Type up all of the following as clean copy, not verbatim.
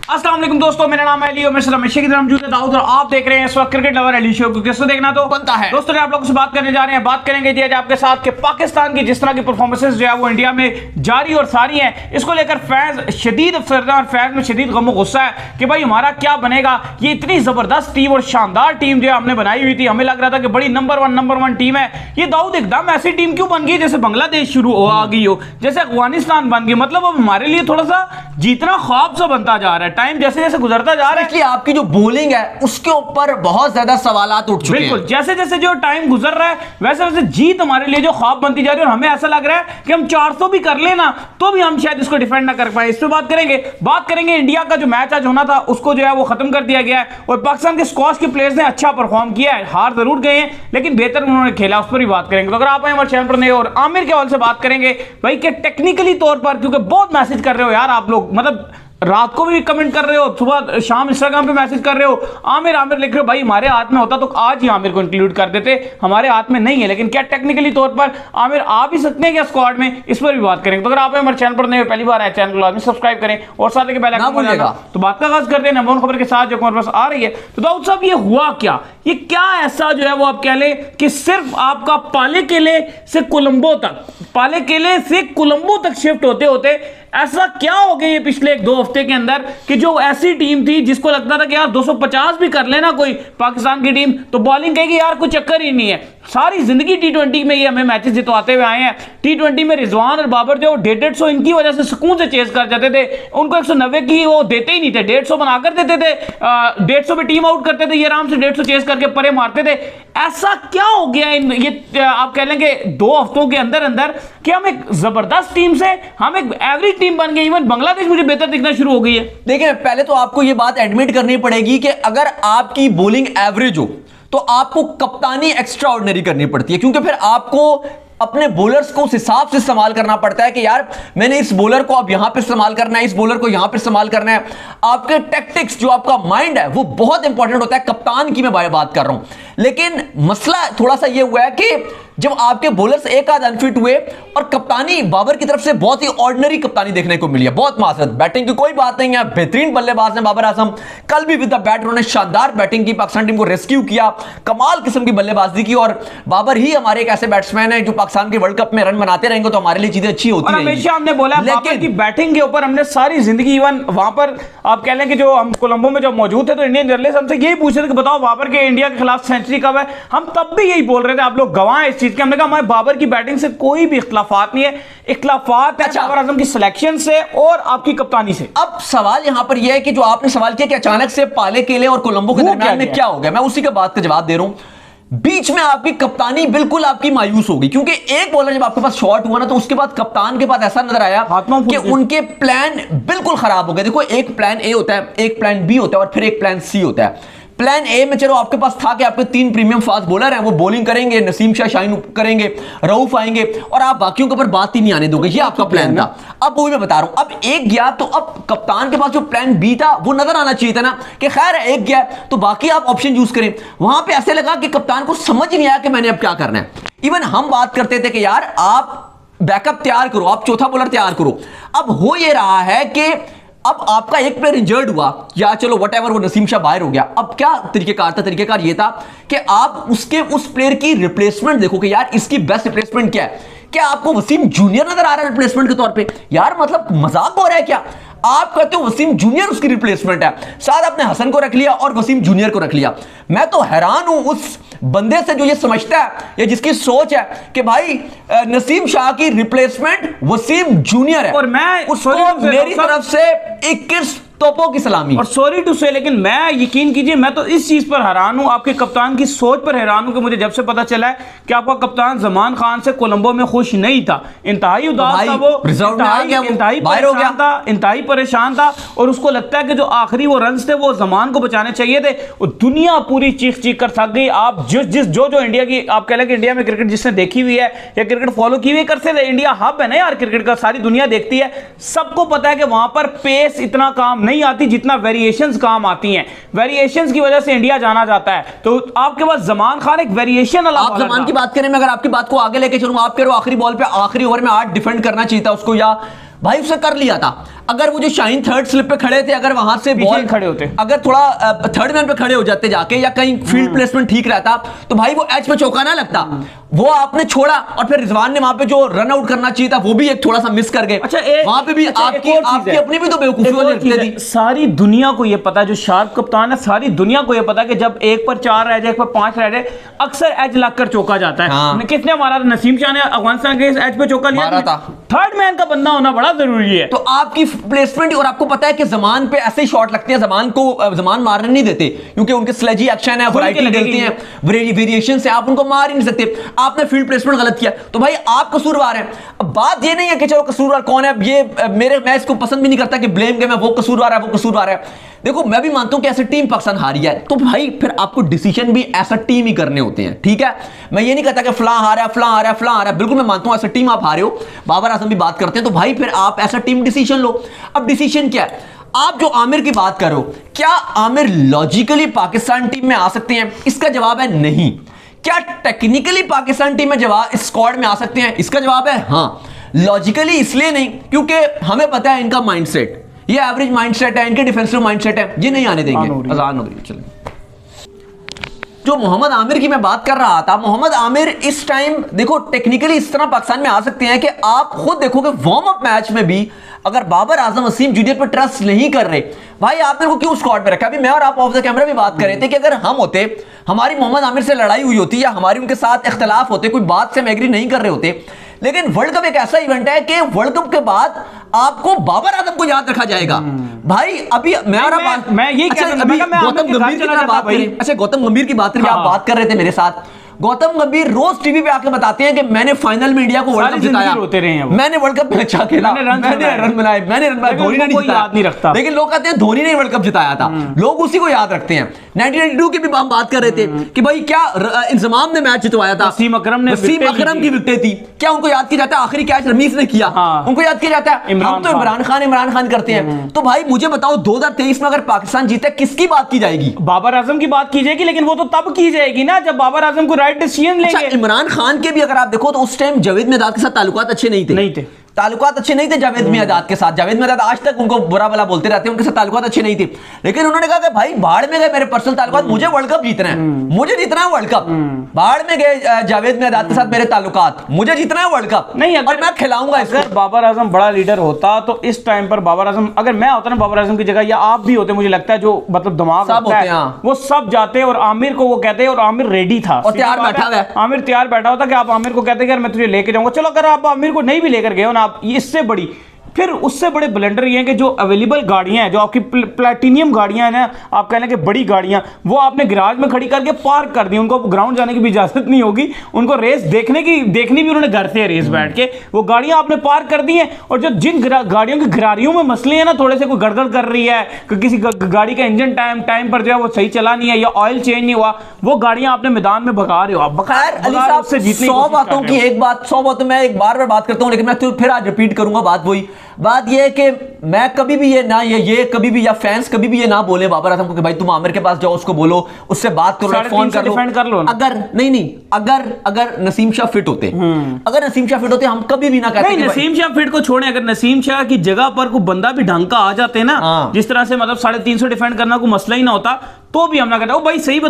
अस्सलाम वालेकुम दोस्तों, मेरा नाम है अली और मैं हमेशा की तरह मौजूद है दाऊद और आप देख रहे हैं इस वक्त क्रिकेट लवर अली शो को। किसको देखना तो बनता है दोस्तों, आप लोगों से बात करने जा रहे हैं, बात करेंगे जी आज आपके साथ कि पाकिस्तान की जिस तरह की परफॉर्मेंसेस जो है वो इंडिया में जारी और सारी हैं, इसको लेकर फैंस शदीद अफसरदा और फैंस में शदीद गम गुस्सा है कि भाई हमारा क्या बनेगा। ये इतनी जबरदस्त टीम और शानदार टीम जो हमने बनाई हुई थी, हमें लग रहा था कि बड़ी नंबर वन टीम है। ये दाऊद एकदम ऐसी टीम क्यों बन गई जैसे बांग्लादेश शुरू हो आ गई हो, जैसे अफगानिस्तान बन गई। मतलब अब हमारे लिए थोड़ा सा जीतना ख्वाब सा बनता जा रहा है, टाइम जैसे जैसे गुजरता जा रहा है। आपकी जो बॉलिंग है उसके ऊपर बहुत ज्यादा सवालात उठ चुके हैं। बिल्कुल, जैसे जैसे जो टाइम गुजर रहा है वैसे वैसे जीत हमारे लिए जो ख्वाब बनती जा रही है और हमें ऐसा लग रहा है कि हम 400 भी कर लेना तो भी हम शायद इसको डिफेंड ना कर पाए। इस पे बात करेंगे इंडिया का जो मैच आज होना था उसको जो है वो खत्म कर दिया गया है और पाकिस्तान के स्क्वाश के प्लेयर्स ने अच्छा परफॉर्म किया है। हार जरूर गए हैं लेकिन बेहतर उन्होंने खेला, उस पर भी बात करेंगे। तो अगर आप हमारे चैनल पर नए और आमिर के हवाले से बात करेंगे भाई कि टेक्निकली तौर पर, क्योंकि बहुत मैसेज कर रहे हो यार आप लोग, मतलब रात को भी कमेंट कर रहे हो, सुबह शाम इंस्टाग्राम पे मैसेज कर रहे हो, आमिर आमिर लिख रहे हो। भाई हमारे हाथ में होता तो आज ही आमिर को इंक्लूड कर देते, हमारे हाथ में नहीं है। लेकिन क्या टेक्निकली तौर पर आमिर आ भी सकते हैं क्या स्क्वाड में, इस पर भी बात करेंगे। तो अगर आप हमारे चैनल पर नए पहली बार आए, चैनल को लाजमी सब्सक्राइब करें और साथ के पहले तो बात का आगाज करते हैं नंबर वन खबर के साथ जो हमारे पास आ रही है। तो दाऊद साहब ये हुआ क्या, ये क्या ऐसा जो है वो आप कह लें कि सिर्फ आपका पाले केले से कोलंबो तक शिफ्ट होते होते ऐसा क्या हो गया ये पिछले 1-2 हफ्ते के अंदर कि जो ऐसी टीम थी जिसको लगता था कि यार 250 भी कर लेना कोई पाकिस्तान की टीम तो बॉलिंग कहेगी यार कोई चक्कर ही नहीं है। सारी जिंदगी टी20 में ये हमें मैचेस जितवाते हुए आए हैं। टी20 में रिजवान और बाबर जो 150 इनकी वजह से सुकून से चेस कर जाते थे, उनको 190 की वो देते ही नहीं थे, 150 बनाकर देते थे, 150 पे टीम आउट करते थे, ये आराम से 150 चेस करके परे मारते थे। ऐसा क्या हो गया ये आप कह लेंगे 2 हफ्तों के अंदर अंदर कि हम एक जबरदस्त टीम से हम एक एवरेज टीम बन गए। इवन बांग्लादेश मुझे बेहतर दिखना शुरू हो गई है। देखिए पहले तो आपको यह बात एडमिट करनी पड़ेगी कि अगर आपकी बॉलिंग एवरेज हो तो आपको कप्तानी एक्स्ट्रा ऑर्डिनरी करनी पड़ती है, क्योंकि फिर आपको अपने बॉलर्स को उस हिसाब से इस्तेमाल करना पड़ता है कि यार मैंने इस बॉलर को अब यहां पे इस्तेमाल करना है, इस बॉलर को यहां पे इस्तेमाल करना है। आपके टैक्टिक्स जो आपका माइंड है वो बहुत इंपॉर्टेंट होता है। कप्तान की मैं बात कर रहा हूं, लेकिन मसला थोड़ा सा ये हुआ है कि जब आपके बॉलर्स एक आध अनफिट हुए और कप्तानी बाबर की तरफ से बहुत ही ऑर्डिनरी कप्तानी देखने को मिली है। बहुत मासरत, बैटिंग की कोई बात नहीं है, बेहतरीन बल्लेबाज हैं बाबर आजम। कल भी विद द बैट उन्होंने शानदार बैटिंग की, पाकिस्तान टीम को रेस्क्यू किया, कमाल किस्म की बल्लेबाजी की। और बाबर ही हमारे एक ऐसे बैट्समैन है जो पाकिस्तान के वर्ल्ड कप में रन बनाते रहेंगे तो हमारे लिए चीजें अच्छी होती हैं। हमेशा हमने बोला बाबर की बैटिंग के ऊपर हमने सारी जिंदगी, इवन वहां पर आप कह लें कि जो हम कोलंबो में जब मौजूद थे तो इंडियन जर्नलिस्ट हमसे यही पूछ रहे थे कि बताओ बाबर के इंडिया के खिलाफ सेंचुरी कब है। हम तब भी यही बोल रहे थे, आप लोग गवाह हैं इस चीज के। हमने कहा हमारे बाबर की बैटिंग से कोई भी इख्तलाफात नहीं है, इख्तलाफात है बाबर आजम की सिलेक्शन से और आपकी कप्तानी से। अब सवाल यहां पर यह है कि जो आपने सवाल किया कि अचानक से पाले केले और कोलंबो के दरमियान में क्या हो गया, मैं उसी के बात का जवाब दे रहा हूं। बीच में आपकी कप्तानी बिल्कुल आपकी मायूस हो गई, क्योंकि एक बॉलर जब आपके पास शॉट हुआ ना तो उसके बाद कप्तान के पास ऐसा नजर आया कि उनके प्लान बिल्कुल खराब हो गए। देखो एक प्लान ए होता है, एक प्लान बी होता है और फिर एक प्लान सी होता है। प्लान ए में चलो आपके पास था कि आपके 3 प्रीमियम फास्ट बॉलर हैं, वो बॉलिंग करेंगे, नसीम शाह शाहीन करेंगे, रऊफ आएंगे और आप बाकियों के ऊपर बात ही नहीं आने दोगे, ये आपका प्लान था। अब वो मैं बता रहा हूं, अब एक गया तो अब कप्तान के पास जो प्लान बी था वो नजर आना चाहिए था ना कि खैर एक गया तो बाकी आप ऑप्शन यूज करें। वहां पे ऐसे लगा कि कप्तान को समझ नहीं आया कि मैंने अब क्या करना है। इवन हम बात करते थे कि यार आप बैकअप तैयार करो, आप चौथा बॉलर तैयार करो। अब हो ये रहा है कि अब आपका एक प्लेयर इंजर्ड हुआ या चलो व्हाटएवर, वो नसीम शाह बाहर हो गया। अब क्या तरीकेकार था? तरीकेकार ये था कि आप उसके उस प्लेयर की रिप्लेसमेंट देखो कि यार इसकी बेस्ट रिप्लेसमेंट क्या है। क्या आपको वसीम जूनियर नजर आ रहा है रिप्लेसमेंट के तौर पे? यार मतलब मजाक हो रहा है क्या? आप कहते हो वसीम जूनियर उसकी रिप्लेसमेंट है, साथ आपने हसन को रख लिया और वसीम जूनियर को रख लिया। मैं तो हैरान हूं उस बंदे से जो ये समझता है या जिसकी सोच है कि भाई नसीम शाह की रिप्लेसमेंट वसीम जूनियर है। और मैं उसको मेरी तरफ से 21 तोपों की सलामी। और सॉरी टू से, लेकिन मैं यकीन कीजिए मैं तो इस चीज पर हैरान हूं, आपके कप्तान की सोच पर हैरान हूं कि मुझे जब से पता चला है कि आपका कप्तान जमान खान से कोलंबो में खुश नहीं था, इंतहाई उदास था, वो इंतहाई परेशान था और उसको लगता है कि जो आखिरी वो रन थे वो जमान को बचाने चाहिए थे। और दुनिया पूरी चीख चीख कर थक गई। आप जो इंडिया की आप कह लें कि इंडिया में क्रिकेट जिसने देखी हुई है या क्रिकेट फॉलो की हुई करते थे, इंडिया हब है ना यार क्रिकेट का, सारी दुनिया देखती है, सबको पता है कि वहां पर पेस इतना काम नहीं आती जितना वेरिएशंस काम आती हैं। वेरिएशंस की वजह से इंडिया जाना जाता है। तो आपके पास जमान खान एक वेरिएशन वाला, आप जमान की बात करें, मैं अगर आपकी बात को आगे लेके चलूं, आप कह रहे हो आखिरी बॉल पे आखिरी ओवर में 8 डिफेंड करना चाहिए था उसको, या भाई उसने कर लिया था। अगर वो जो शाहीन थर्ड स्लिप पे खड़े थे, अगर वहां से बॉल खड़े होते, अगर थोड़ा थर्ड मैन पे खड़े हो जाते जाके, या कहीं फील्ड प्लेसमेंट ठीक रहता, तो भाई वो एज पे चौका ना लगता। वो आपने छोड़ा और फिर रिजवान ने वहां पे जो रन आउट करना चाहिए था वो भी एक थोड़ा सा मिस कर गए। अच्छा, वहां पे भी आपकी अपनी भी तो बेवकूफी वाली थी। सारी दुनिया को ये पता है, जो शार्प कप्तान है, सारी दुनिया को ये पता है कि जब 1 पर 4 रह जाए, 1 पर 5 रह जाए, अक्सर एज लगकर चौका जाता है। हाँ। किसने मारा था? नसीम शाह ने अफगानिस्तान के एज पे चौका लिया था। थर्ड मैन का बंदा होना बड़ा जरूरी है। तो आपकी प्लेसमेंट, और आपको पता है कि जमान पे ऐसे ही शॉट लगते हैं, जमान मारने नहीं देते क्योंकि उनके स्लेजी एक्शन है, वैरायटी डलती है, वेरिएशन से आप उनको मार ही नहीं सकते। आपने फील्ड प्लेसमेंट गलत किया तो भाई आप कसूरवार हैं। अब बात ये नहीं है कि चलो कसूरवार कौन है, ये मैं इसको पसंद भी नहीं करता कि ब्लेम गेम है, वो कसूरवार है, वो कसूरवार है। देखो मैं भी मानता हूं कि ऐसे टीम पाकिस्तान हारी है, तो भाई फिर आपको डिसीजन भी ऐसा टीम ही करने होते हैं, ठीक है। मैं ये नहीं कहता कि फलां हारा है, फलां हारा है, फलां हारा है, बिल्कुल मैं मानता हूं ऐसा टीम आप हारे हो, बाबर आजम भी बात करते हैं, तो भाई फिर आप ऐसा टीम डिसीजन लो। अब डिसीजन क्या है? आप जो आमिर की बात करो, क्या आमिर लॉजिकली पाकिस्तान टीम में आ सकते हैं? इसका जवाब है नहीं। क्या टेक्निकली पाकिस्तान टीम में जवाब स्क्वाड में आ सकते हैं? इसका जवाब है हाँ। लॉजिकली इसलिए नहीं क्योंकि हमें पता है इनका माइंडसेट, ये एवरेज माइंडसेट है, इनके डिफेंसिव माइंडसेट है, ये नहीं आने देंगे। अजान हो रही है, चलें। जो मोहम्मद आमिर की मैं बात कर रहा था, मोहम्मद आमिर इस टाइम देखो टेक्निकली इस तरह पाकिस्तान में आ सकते हैं कि आप खुद देखोगे वार्म अप मैच में भी अगर बाबर आजम वसीम जूनियर पर ट्रस्ट नहीं कर रहे, भाई आपने को क्यों स्क्वाड पे रखा? अभी मैं और आप ऑफ द कैमरा भी बात कर रहे थे कि अगर हम होते, हमारी मोहम्मद आमिर से लड़ाई हुई होती या हमारी उनके साथ इख्तलाफ होते, कोई बात से हम एग्री नहीं कर रहे होते, लेकिन वर्ल्ड कप एक ऐसा इवेंट है कि वर्ल्ड कप के बाद आपको बाबर आजम को याद रखा जाएगा। भाई अभी मैं ये गौतम गंभीर की बात करें, अच्छा गौतम गंभीर की बात करें, आप बात कर रहे थे मेरे साथ। गौतम गंभीर रोज टीवी पे आके बताते हैं कि मैंने फाइनल में इंडिया को वर्ल्ड कप जिताया, मैंने वर्ल्ड कप में अच्छा खेला, मैंने रन बनाए, धोनी ने नहीं याद नहीं रखता। लेकिन लोग कहते हैं धोनी ने वर्ल्ड कप जिताया था, लोग उसी को याद रखते हैं। 1992 की भी हम बात कर रहे थे कि भाई क्या इंजमाम ने मैच जितवाया था, वसीम अकरम की विकेटें थी, क्या उनको याद किया जाता है? आखिरी कैच रमीज ने किया, उनको याद किया जाता है? हम तो इमरान खान करते हैं। तो भाई मुझे बताओ 2023 में अगर पाकिस्तान जीते किसकी बात की जाएगी? बाबर आजम की बात की जाएगी, लेकिन वो तो तब की जाएगी ना जब बाबर आजम को राइट डिसीजन लेंगे। इमरान खान के भी अगर आप देखो तो उस टाइम जावेद मियादाद के साथ ताल्लुकात अच्छे नहीं थे। ताल्लुकात अच्छे नहीं थे जावेद मियादाद के साथ। जावेद मियादाद आज तक उनको बुरा भला बोलते रहते हैं, उनके साथ ताल्लुकात अच्छे नहीं थे, लेकिन उन्होंने कहा कि भाई बाढ़ में गए मेरे पर्सनल ताल्लुकात, मुझे वर्ल्ड कप जीतना है, मुझे जीतना है वर्ल्ड कप। बाढ़ में गए जावेद मियादाद के साथ मेरे ताल्लुकात, मुझे जीतना है वर्ल्ड कप नहीं, और मैं खिलाऊंगा इसको। अगर बाबर आजम बड़ा लीडर होता तो इस टाइम पर बाबर आजम, अगर मैं होता ना बाबर आजम की जगह, या आप भी होते, मुझे लगता है जो मतलब दिमाग होता है वो सब जाते और आमिर को वो कहते, और आमिर रेडी था और तैयार बैठा हुआ है। आमिर तैयार बैठा होता कि आप आमिर को कहते यार मैं तुझे लेके जाऊंगा। चलो अगर आप आमिर को नहीं भी लेकर गए हो ना, आप इससे बड़ी फिर उससे बड़े ब्लेंडर ये हैं कि जो अवेलेबल गाड़ियां हैं, जो आपकी प्लैटिनियम गाड़ियां हैं ना, आप कह लें कि बड़ी गाड़ियां, वो आपने गैराज में खड़ी करके पार्क कर दी, उनको ग्राउंड जाने की भी इजाजत नहीं होगी, उनको रेस देखनी भी उन्होंने घर से रेस बैठ के वो गाड़ियां आपने पार्क कर दी हैं। और जो जिन गाड़ियों की गिरारियों में मसले हैं ना, थोड़े से कोई गड़गड़ कर रही है, किसी गाड़ी का इंजन टाइम पर जो है वो सही चला नहीं है या ऑयल चेंज नहीं हुआ, वो गाड़ियां आपने मैदान में भगा रहे हो आप। उससे जीतने 100 बातों की एक बात, 100 बातों मैं एक बार बात करता हूं, लेकिन मैं फिर आज रिपीट करूंगा बात ये है कि मैं कभी भी ये कभी भी, या फैंस कभी भी ये ना बोले बाबर आजम को कि भाई तुम आमिर के पास जाओ, उसको बोलो, उससे बात करो, फोन कर लो। अगर नसीम शाह फिट होते, हम कभी भी ना कहते। नसीम शाह फिट को छोड़े, अगर नसीम शाह की जगह पर कोई बंदा भी ढंग का आ जाते ना, जिस तरह से मतलब 350 डिफेंड करना कोई मसला ही ना होता, तो भी हम ना कहते भाई सही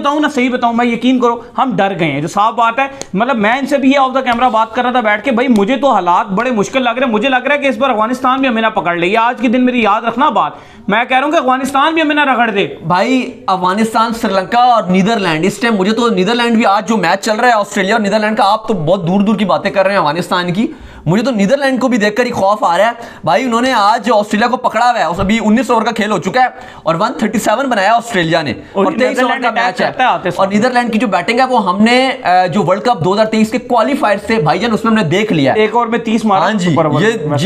बताऊं मैं, यकीन करो हम डर गए हैं, जो साफ बात है। मतलब मैं इनसे भी ये ऑफ द कैमरा बात कर रहा था बैठ के, भाई मुझे तो हालात बड़े मुश्किल लग रहे हैं, मुझे लग रहा है कि इस बार अफगानिस्तान भी हमें ना पकड़ ले। आज के दिन मेरी याद रखना बात, मैं कह रहा हूं कि अफगानिस्तान भी हमें ना रगड़ दे। भाई अफगानिस्तान, श्रीलंका और नीदरलैंड, इस टाइम मुझे तो नीदरलैंड भी, आज जो मैच चल रहा है ऑस्ट्रेलिया और नीदरलैंड का, आप तो बहुत दूर दूर की बातें कर रहे हैं अफगानिस्तान की, मुझे तो नीदरलैंड को भी देखकर ही खौफ आ रहा है। भाई उन्होंने आज ऑस्ट्रेलिया को पकड़ा हुआ है, अभी 19 ओवर का खेल हो चुका है और 137 बनाया ऑस्ट्रेलिया ने, और 23 ओवर का मैच है। और नीदरलैंड की जो बैटिंग है वो हमने जो वर्ल्ड कप 2023 के क्वालिफायर से भाईजान उसमें हमने देख लिया, एक ओवर में 30 मारा। हाँ जी,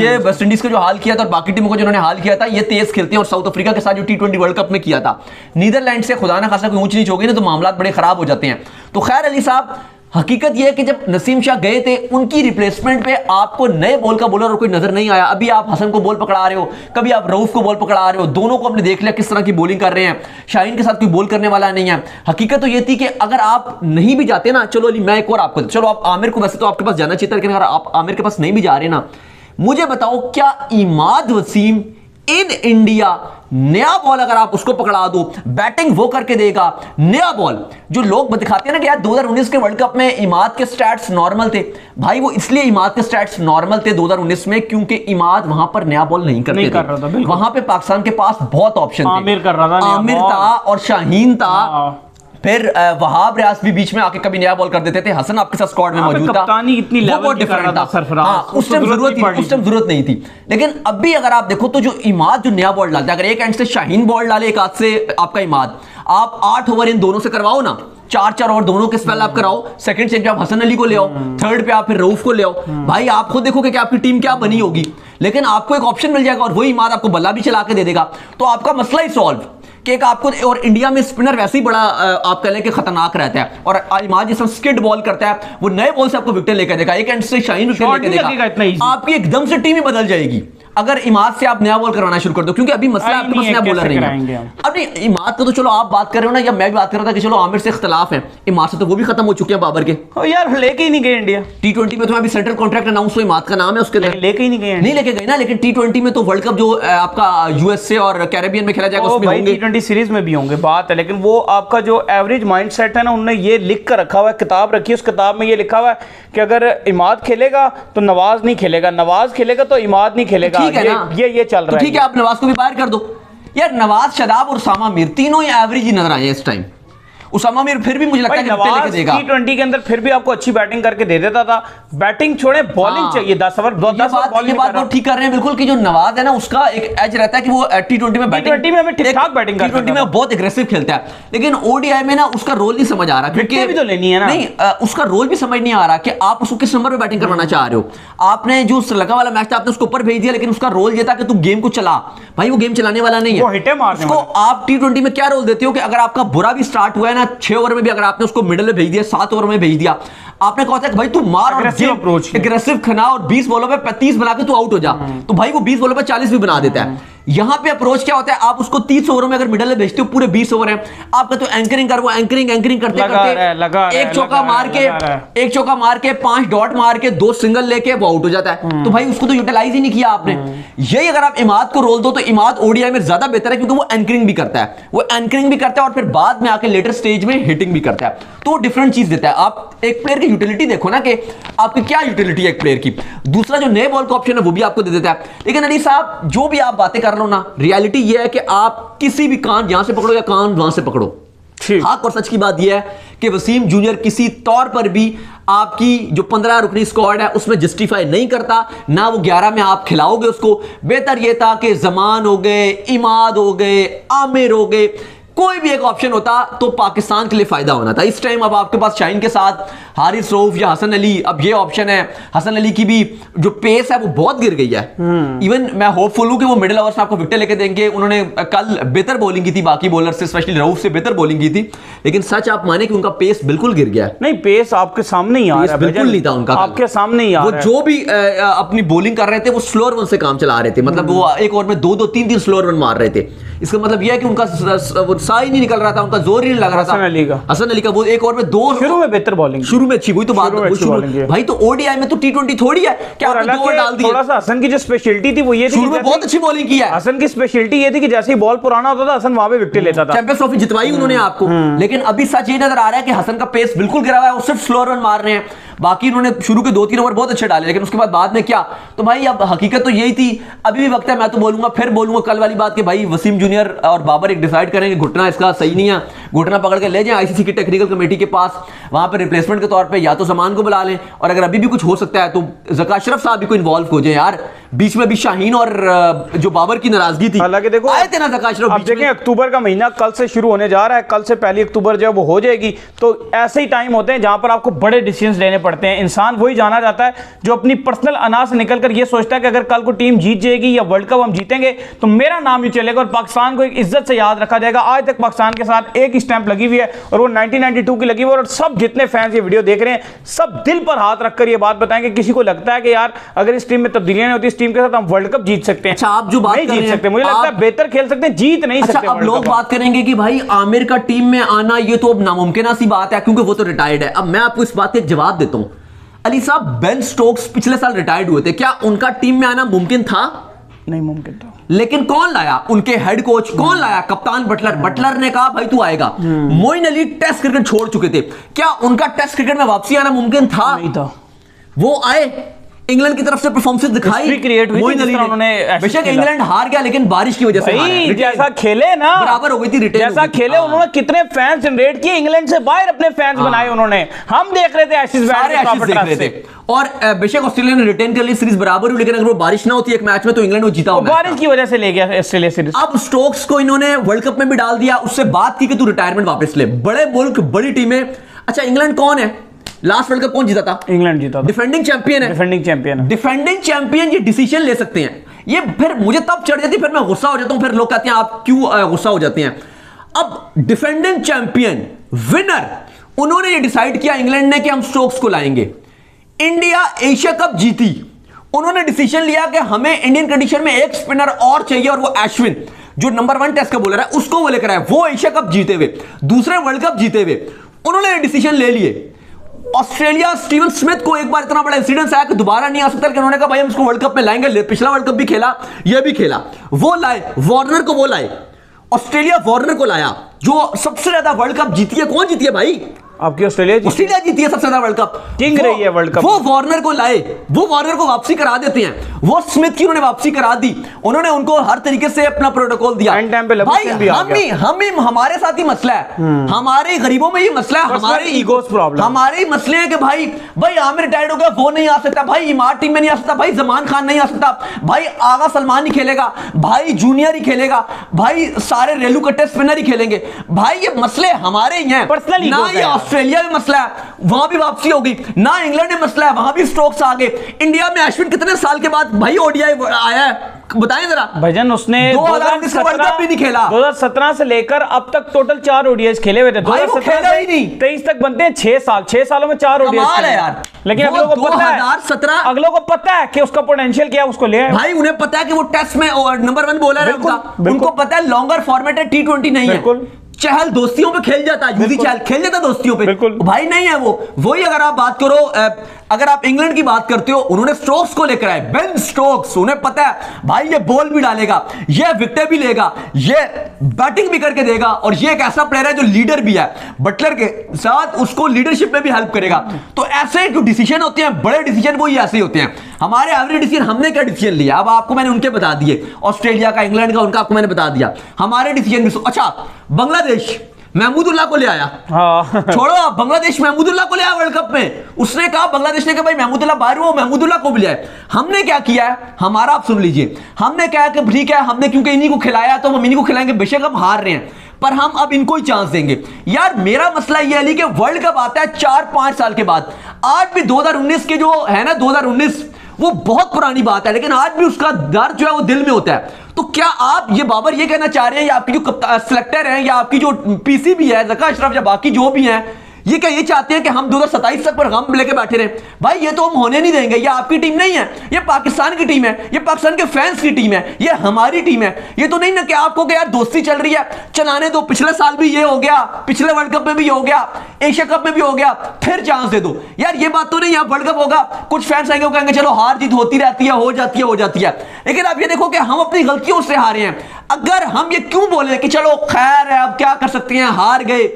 ये वेस्ट इंडीज का जो हाल किया था और बाकी टीमों को जिन्होंने हाल किया था, ये तेज खेलते हैं। और साउथ अफ्रीका के साथ जो T20 वर्ल्ड कप में किया था, नीदरलैंड से खुदा ना खासा कोई ऊंच नीच हो गई ना तो मामला बड़े खराब हो जाते हैं। तो खैर अली साहब, हकीकत यह है कि जब नसीम शाह गए थे, उनकी रिप्लेसमेंट पे आपको नए बॉल का बॉलर और कोई नजर नहीं आया। अभी आप हसन को बॉल पकड़ा रहे हो, कभी आप रऊफ को बॉल पकड़ा रहे हो, दोनों को आपने देख लिया किस तरह की बॉलिंग कर रहे हैं। शाहीन के साथ कोई बॉल करने वाला नहीं है। हकीकत तो ये थी कि अगर आप नहीं भी जाते ना, चलो अली मैं एक और आपको, चलो आप आमिर को, वैसे तो आपके पास जाना चाहिए था, लेकिन अगर आप आमिर के पास नहीं भी जा रहे ना, मुझे बताओ क्या इमाद वसीम इन इंडिया। नया बॉल अगर आप उसको पकड़ा दो, बैटिंग वो करके देगा। नया बॉल जो लोग दिखाते हैं ना कि यार 2019 के वर्ल्ड कप में इमाद के स्टैट्स नॉर्मल थे, भाई वो इसलिए इमाद के स्टैट्स नॉर्मल थे 2019 में क्योंकि इमाद वहां पर नया बॉल नहीं करते थे। वहां पे पाकिस्तान के पास बहुत ऑप्शन थे। आमिर कर रहा था, आमिर था और शाहीन था, फिर वहाब रियाज भी बीच में आके कभी नया बॉल कर देते थे। हसन आपके साथ स्क्वाड में मौजूद था, कप्तानी इतनी लेवल की कर रहा था सरफराज। हाँ, उस टाइम जरूरत नहीं थी। लेकिन अब भी अगर आप देखो तो जो इमाद जो नया बॉल डालता है, अगर एक एंड से शाहीन बॉल डाले, एक हाथ से आपका इमाद, आप 8 ओवर इन दोनों से करवाओ ना, 4-4 ओवर दोनों के स्पेल आप कराओ। सेकंड चेंज पे आप हसन अली को ले आओ, थर्ड पे आप फिर रऊफ को ले आओ। भाई आप खुद देखोगे कि आपकी टीम क्या बनी होगी। लेकिन आपको एक ऑप्शन मिल जाएगा और वही इमाद आपको बल्ला भी चला के दे देगा, तो आपका मसला ही सॉल्व। कि एक आपको, और इंडिया में स्पिनर वैसे ही बड़ा आप कह लें कि खतरनाक रहता है, और इमाद जिस स्किड बॉल करता है वो नए बॉल से आपको विकेट लेकर देगा, एक एंड से शाहीन विकेट लेकर देगा, आपकी एकदम से टीम ही बदल जाएगी अगर इमाद से आप नया बॉल करवाना शुरू कर दो। क्योंकि अभी मसला आपके पास नया बॉलर नहीं है। अब नहीं, इमाद का तो चलो आप बात कर रहे हो ना, या मैं भी बात कर रहा था कि चलो आमिर से इख्तलाफ है, इमाद से तो वो भी खत्म हो चुके हैं बाबर के। यार लेके ही नहीं गए इंडिया T20 में। तो अभी सेंट्रल कॉन्ट्रैक्ट अनाउंस हुआ, इमाद का नाम है उसके लिए, लेके ही नहीं गए, नहीं लेके गए ना। लेकिन T20 में तो वर्ल्ड कप जो आपका यूएसए और कैरेबियन में खेला जाएगा उसमें होंगे, T20 सीरीज में भी होंगे, बात है। लेकिन वो आपका जो एवरेज माइंडसेट है ना, उन्होंने ये लिख कर रखा हुआ है, किताब रखी है, उस किताब में ये लिखा हुआ है कि अगर इमाद खेलेगा तो नवाज नहीं खेलेगा, नवाज खेलेगा तो इमाद नहीं खेलेगा। ठीक है ना, ये चल रहा है। ठीक है, आप नवाज को भी बाहर कर दो यार। नवाज, शदाब और उसामा मीर तीनों ही एवरेज ही नजर आए इस टाइम। उसामा मीर फिर भी मुझे लगता है कि नवाज T20 के अंदर फिर भी आपको अच्छी बैटिंग करके दे देता था। बैटिंग छोड़े, बॉलिंग चाहिए 10 ओवर। ये बात वो ठीक कर रहे हैं बिल्कुल, कि जो नवाज है ना उसका एक एज रहता है कि वो T20 में ठीक-ठाक बैटिंग करता है, T20 में बहुत एग्रेसिव खेलता है। लेकिन ODI में ना उसका रोल नहीं समझ आ रहा, क्योंकि भी तो लेनी है ना। नहीं, उसका रोल भी समझ नहीं आ रहा कि आप उसको किस नंबर पे बैटिंग करवाना चाह रहे हो। आपने जो श्रीलंका वाला मैच था आपने उसको ऊपर भेज दिया, लेकिन उसका रोल ये था कि तू गेम को चला। भाई वो गेम चलाने वाला नहीं है। उसको आप T20 में क्या रोल देते हो कि अगर आपका बुरा भी स्टार्ट हुआ है ना, 6 ओवर में भी आपने उसको मिडिल में भेज दिया, 7 ओवर में भेज दिया, आपने कहा था कि भाई तू मार और एग्रेसिव खना और 20 बॉलों पे 35 बना के तू आउट हो जा, तो भाई वो 20 बॉलों पे 40 भी बना देता है। यहां पे अप्रोच क्या होता है, आप उसको 30 ओवरों में अगर मिडिल में भेजते हो, पूरे 20 ओवर है आपका, तो एंकरिंग कर, वो एंकरिंग करते करते एक चौका मार के 5 डॉट मार के 2 सिंगल लेके वो आउट हो जाता है। तो भाई उसको तो यूटिलाइज ही नहीं किया आपने। यही अगर आप इमाद को रोल दो तो इमाद ODI में ज्यादा बेहतर है, क्योंकि वो एंकरिंग भी करता है, और फिर बाद में आके लेटर स्टेज में हिटिंग भी करता है, तो वो डिफरेंट चीज देता है। आप एक प्लेयर की यूटिलिटी देखो ना कि आपकी क्या यूटिलिटी है एक प्लेयर की। दूसरा जो नए बॉल का ऑप्शन है वो भी आपको दे देता है। लेकिन अली साहब जो भी आप बातें कर लो ना, रियलिटी ये है कि आप किसी भी कान यहां से पकड़ो या कान वहां से पकड़ो, हक और सच की बात यह है कि वसीम जूनियर किसी तौर पर भी आपकी जो 15 रुकनी स्क्वाड है उसमें जस्टिफाई नहीं करता, ना वो 11 में आप खिलाओगे उसको। बेहतर यह था कि जमान हो गए, इमाद हो गए, आमिर हो गए, कोई भी एक ऑप्शन होता तो पाकिस्तान के लिए फायदा होना था। इस टाइम अब आपके पास शाहीन के साथ हारिस रऊफ या हसन अली, अब ये ऑप्शन है। हसन अली की भी जो पेस है वो बहुत गिर गई है। इवन मैं होपफुल हूं कि वो मिडिल ओवर्स में आपको विकेट लेके देंगे। उन्होंने कल बेहतर बॉलिंग की थी, बाकी बॉलर से, स्पेशली रऊफ से बेहतर बॉलिंग की थी, लेकिन सच आप माने कि उनका पेस बिल्कुल गिर गया है। नहीं, पेस आपके सामने ही आ रहा है, बिल्कुल नहीं था उनका, आपके सामने ही आ रहा है। वो जो भी अपनी बॉलिंग कर रहे थे वो स्लोअर वन से काम चला रहे थे, मतलब वो एक ओवर में 2-2, 3-3 स्लोअर वन मार रहे थे। इसका मतलब यह है कि उनका साह ही नहीं निकल रहा था, उनका जोर ही नहीं लग रहा था। हसन अली का वो एक ओवर में 2, शुरू में बेहतर बॉलिंग, शुरू में अच्छी, वही तो बात भाई। तो ODI में तो T20 थोड़ी है क्या आपने 2 ओवर डाल दिए। थोड़ा सा हसन की जो स्पेशलिटी थी वो ये थी, शुरू में बहुत अच्छी बॉलिंग की है। हसन की स्पेशलिटी ये थी कि जैसे ही बॉल पुराना होता था हसन वहां पे विकेट लेता था। चैंपियंस ट्रॉफी जितवाई उन्होंने आपको। लेकिन अभी सच ये नजर आ रहा है कि हसन का पेस बिल्कुल गिरा हुआ है, वो सिर्फ स्लोअर रन मार रहे हैं। बाकी उन्होंने शुरू के 2-3 ओवर बहुत अच्छे डाले, लेकिन उसके बाद में क्या, तो भाई अब हकीकत तो यही थी। अभी भी वक्त है, मैं तो बोलूंगा, फिर बोलूंगा कल वाली बात कि भाई वसीम जूनियर और बाबर एक डिसाइड करेंगे, घुटना इसका सही नहीं है, घुटना पकड़ के ले जाएं ICC की टेक्निकल कमेटी के पास, वहां पर रिप्लेसमेंट के तौर पे या तो जमान को बुला लें, और अगर अभी भी कुछ हो सकता है तो ज़का अशरफ साहब भी को इन्वॉल्व हो जाए यार। बीच में भी शाहीन और जो बाबर की नाराजगी थी, हालांकि देखो आए थे ना ज़का अशरफ। अब देखें अक्टूबर का महीना कल से शुरू होने जा रहा है, कल से 1 अक्टूबर जब वो हो जाएगी, तो ऐसे ही टाइम होते हैं जहां पर आपको बड़े डिसीजंस लेने पड़ते हैं। इंसान वही जाना जाता है जो अपनी पर्सनल अना से निकलकर ये सोचता है कि अगर कल को टीम जीत जाएगी या वर्ल्ड कप हम जीतेंगे तो मेरा नाम ही चलेगा और पाकिस्तान को एक इज्जत से याद रखा जाएगा। आज तक पाकिस्तान के साथ एक ही स्टैंप लगी हुई है और वो 1992 की लगी हुई है। और सब जितने फैंस ये वीडियो देख रहे हैं सब दिल पर हाथ रखकर ये बात बताएंगे, किसी को लगता है कि यार अगर इस टीम में तब्दीलियां नहीं होती, इस टीम के साथ हम वर्ल्ड कप जीत सकते हैं। अच्छा, आप जो बात नहीं जीत सकते, मुझे लगता है बेहतर खेल सकते हैं, जीत नहीं सकते। अब लोग बात करेंगे कि भाई आमिर का टीम में आना ये तो अब नामुमकिन सी बात है क्योंकि वो तो रिटायर्ड है। अब मैं आपको इस बात का जवाब देता हूं। अली साहब, बेन स्टोक्स पिछले साल रिटायर्ड हुए थे, क्या उनका टीम में आना मुमकिन था? नहीं मुमकिन था। लेकिन कौन लाया? उनके हेड कोच कौन लाया? कप्तान बटलर। बटलर ने कहा भाई तू आएगा। मोइन अली टेस्ट क्रिकेट छोड़ चुके थे, क्या उनका टेस्ट क्रिकेट में वापसी आना मुमकिन था? नहीं था। वो आए, इंग्लैंड की तरफ से परफॉर्मेंस दिखाई, मोइन अली ने। बेशक इंग्लैंड हार गया लेकिन बारिश की वजह से भाई जैसा खेले ना बराबर हो गई थी, रिटेन जैसा खेले उन्होंने कितने फैंस जनरेट किए, इंग्लैंड से बाहर अपने फैंस बनाए उन्होंने। हम देख रहे थे एशेज देख रहे थे, और बेशक ऑस्ट्रेलिया ने रिटेन कर ली, सीरीज बराबर हुई, लेकिन अगर वो बारिश ना होती एक मैच में तो इंग्लैंड वो जीता होगा। बारिश की वजह से ले गया ऑस्ट्रेलिया सीरीज। अब स्टोक्स को इन्होंने वर्ल्ड कप में भी डाल दिया, उससे बात की कि तू रिटायरमेंट वापस ले। बड़े मुल्क, बड़ी टीमें। अच्छा इंग्लैंड कौन है? लास्ट वर्ल्ड कप कौन जीता था? इंग्लैंड जीता था। डिफेंडिंग चैंपियन है। डिफेंडिंग चैंपियन ये डिसीजन ले सकते हैं। ये फिर मुझे तब चढ़ जाती, फिर मैं गुस्सा हो जाता हूं, फिर लोग कहते हैं आप क्यों गुस्सा हो जाते हैं। अब डिफेंडिंग चैंपियन, विनर, उन्होंने ये डिसाइड किया इंग्लैंड ने कि हम स्टोक्स को लाएंगे। इंडिया एशिया कप जीती, उन्होंने डिसीजन लिया कि हमें इंडियन कंडीशन में एक स्पिनर और चाहिए, और वो अश्विन जो नंबर 1 टेस्ट का बॉलर है उसको वो लेकर आए। वो एशिया कप जीते हुए, दूसरे वर्ल्ड कप जीते हुए, उन्होंने डिसीजन ले लिए। ऑस्ट्रेलिया स्टीवन स्मिथ को एक बार इतना बड़ा इंसिडेंस आया कि दोबारा नहीं आ सकता, लेकिन उन्होंने कहा भाई हम इसको वर्ल्ड कप में लाएंगे। पिछला वर्ल्ड कप भी खेला, ये भी खेला। वो लाए वार्नर को, वो लाए ऑस्ट्रेलिया, वार्नर को लाया जो सबसे ज्यादा वर्ल्ड कप जीती है। कौन जीती है भाई? आपकी ऑस्ट्रेलिया जीती है सबसे ज्यादा वर्ल्ड कप, किंग रही है वर्ल्ड कप। वो वार्नर को लाए, वो वार्नर को वापसी करा देते हैं। वो स्मिथ की उन्होंने वापसी करा दी, उन्होंने उनको हर तरीके से अपना प्रोटोकॉल दिया। भाई हम हमारे साथ ही मसला है, हमारे गरीबों में ही मसला है, हमारे ईगोस प्रॉब्लम, हमारे मसले हैं कि भाई आमिर रिटायर्ड हो गया, वो नहीं आ सकता, भाई इमारत टीम में नहीं आ सकता, भाई जमान खान नहीं आ सकता, भाई आगा सलमान ही खेलेगा, भाई जूनियर ही खेलेगा, भाई सारे रेलू कट्टे स्पिनर ही खेलेंगे। भाई ये मसले हमारे ही हैं, पर्सनल ना ये ऑस्ट्रेलिया में मसला है, वहां भी वापसी होगी, ना इंग्लैंड में मसला है, वहां भी स्टोक्स आ गए। इंडिया में अश्विन कितने साल के बाद भाई ओडीआई आया है, बताएं जरा। भजन उसने 2019 का वर्ल्ड कप भी नहीं खेला, 2017 से लेकर अब तक टोटल 4 ओडीआईज खेले हुए थे। 2017 ही नहीं, 23 तक बनते हैं 6 साल, 6 सालों में 4 ओडीआईज है यार। लेकिन अगलों को पता है, 2017 अगलों को पता है कि उसका पोटेंशियल क्या है, उसको ले आए भाई। उन्हें पता है कि वो टेस्ट में नंबर 1 बॉलर है उनका, उनको पता है लॉन्गर फॉर्मेट है, T20 नहीं है। चहल दोस्तियों पे खेल जाता है, यूजी चहल खेल जाता दोस्तियों पे, भाई नहीं है वो। वही अगर आप बात करो, अगर आप इंग्लैंड की बात करते हो, उन्होंने स्टोक्स को लेकर आए, बेन स्टोक्स, उन्हें पता है भाई ये बॉल भी डालेगा, ये विकेट भी लेगा, ये बैटिंग भी करके देगा, और ये एक ऐसा प्लेयर है जो लीडर भी है, बटलर के साथ उसको लीडरशिप में भी हेल्प करेगा। तो ऐसे जो डिसीजन होते हैं, बड़े डिसीजन वो ही ऐसे ही होते हैं। हमारे एवरेज डिसीजन, हमने क्या डिसीजन लिया, अब आपको मैंने उनके बता दिए, ऑस्ट्रेलिया का, इंग्लैंड का, उनका आपको मैंने बता दिया। हमारे डिसीजन भी अच्छा, बांग्लादेश महमूदुल्लाह को ले आया, छोड़ो आप, बांग्लादेश महमूदुल्लाह को ले आया वर्ल्ड कप में। उसने कहा, बांग्लादेश ने कहा भाई महमूदुल्लाह बाहर हो, महमूदुल्लाह को भी ले आए। हमने क्या किया है, हमारा आप सुन लीजिए, हमने क्या कि ठीक है, हमने क्योंकि इन्हीं को खिलाया तो हम इन्हीं को खिलाएंगे, बेशक हम हार रहे हैं पर हम अब इनको ही चांस देंगे। यार मेरा मसला यह है कि वर्ल्ड कप आता है 4-5 साल के बाद। आज भी 2019 के जो है ना, 2019 वो बहुत पुरानी बात है, लेकिन आज भी उसका दर्द जो है वो दिल में होता है। तो क्या आप ये बाबर ये कहना चाह रहे हैं, या आपकी जो सिलेक्टर है, या आपकी जो पीसीबी है, ज़का अशरफ, या बाकी जो भी हैं, ये क्या ये चाहते हैं कि हम 2027 तक पर गम लेके बैठे रहे? भाई ये तो हम होने नहीं देंगे। ये आपकी टीम नहीं है, ये पाकिस्तान की टीम है, ये पाकिस्तान के फैंस की टीम है, ये हमारी टीम है। ये तो नहीं ना कि आपको कि यार दोस्ती चल रही है, चलाने दो, पिछले साल भी ये हो गया, पिछले वर्ल्ड कप में भी हो गया, एशिया कप में भी हो गया, फिर चांस दे दो। यार ये बात तो नहीं है, वर्ल्ड कप होगा, कुछ फैंस आएंगे, कहेंगे चलो हार जीत होती रहती है, हो जाती है। लेकिन आप ये देखो कि हम अपनी गलतियों से हारे हैं। अगर हम ये क्यों बोले कि चलो खैर है, अब क्या कर सकते हैं, हार गए,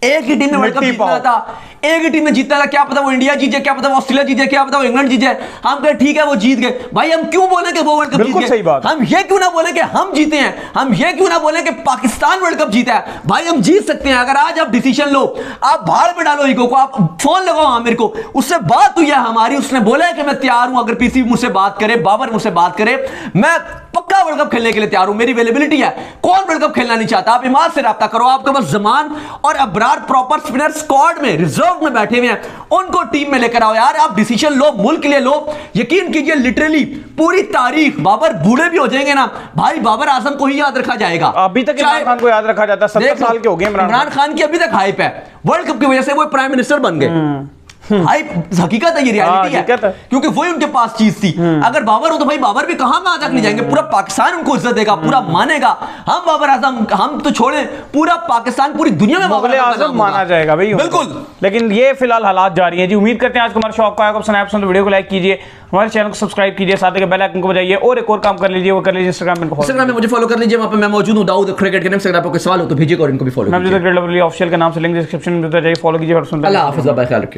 एक ही टीम ने वर्ल्ड कप जीतना था, एक ही टीम ने जीतना था, क्या पता वो इंडिया जीत जाए, क्या पता वो ऑस्ट्रेलिया जीत जाए, क्या पता वो इंग्लैंड जीत जाए। हम कहे ठीक है वो जीत गए, भाई हम क्यों बोले कि वो वर्ल्ड कप जीत गए? हम ये क्यों ना बोले कि हम जीते हैं, हम ये क्यों ना बोले कि पाकिस्तान वर्ल्ड कप जीता है? भाई हम जीत सकते हैं। अगर आज आप डिसीजन लो, आप भाड़ में डालो ईगो को, आप फोन लगाओ आमिर को, उससे बात हुई है हमारी, उसने बोला है कि मैं तैयार हूं, अगर पीसी मुझसे बात करे, बाबर मुझसे बात करे, मैं पक्का वर्ल्ड कप खेलने के लिए तैयार हूं, मेरी अवेलेबिलिटी है। कौन वर्ल्ड कप खेलना नहीं चाहता? आप इमाद से राब्ता करो, आपके पास जमान और अबरार प्रॉपर स्पिनर स्क्वाड में, रिजर्व में बैठे हुए हैं, उनको टीम में लेकर आओ यार। आप डिसीजन लो, मुल्क के लिए लो। यकीन कीजिए लिटरली पूरी तारीख, बाबर बूढ़े भी हो जाएंगे ना भाई, बाबर आजम को ही याद रखा जाएगा। अभी तक इमरान खान को याद रखा जाता है, 70 साल के हो गए इमरान खान की अभी तक हाइप है, वर्ल्ड कप की वजह से वो प्राइम मिनिस्टर बन गए। हकीकत है, ये रियलिटी है, क्योंकि वही उनके पास चीज थी। अगर बाबर हो तो भाई बाबर भी कहां में आजाद ले जाएंगे, पूरा पाकिस्तान उनको इज्जत देगा, पूरा मानेगा। हम बाबर आजम हम तो छोड़े, पूरा पाकिस्तान पूरी दुनिया में बाबर आजम माना जाएगा भाई, बिल्कुल। लेकिन ये फिलहाल हालात जा रही है जी। उम्मीद करते हैं आज का हमारा शौक आएगा, स्नैप सुन वीडियो को लाइक कीजिए, हमारे चैनल को सब्सक्राइब कीजिए, साथ ही बेल आइकन को बजाइए, और एक और काम कर लीजिए, वो कर लीजिए इंस्टाग्राम में मुझे फॉलो कर लीजिए, वहां पे मैं मौजूद हूं दाऊद क्रिकेट के नाम से। अगर आपको कोई सवाल हो तो भेजिए और इनको भी फॉलो कीजिए। ऑफिशियल के नाम से लिंक डिस्क्रिप्शन में मिलता है, जाइए फॉलो कीजिए और सुनते हैं। अल्लाह हाफिज़, बाय, ख्याल रखिए।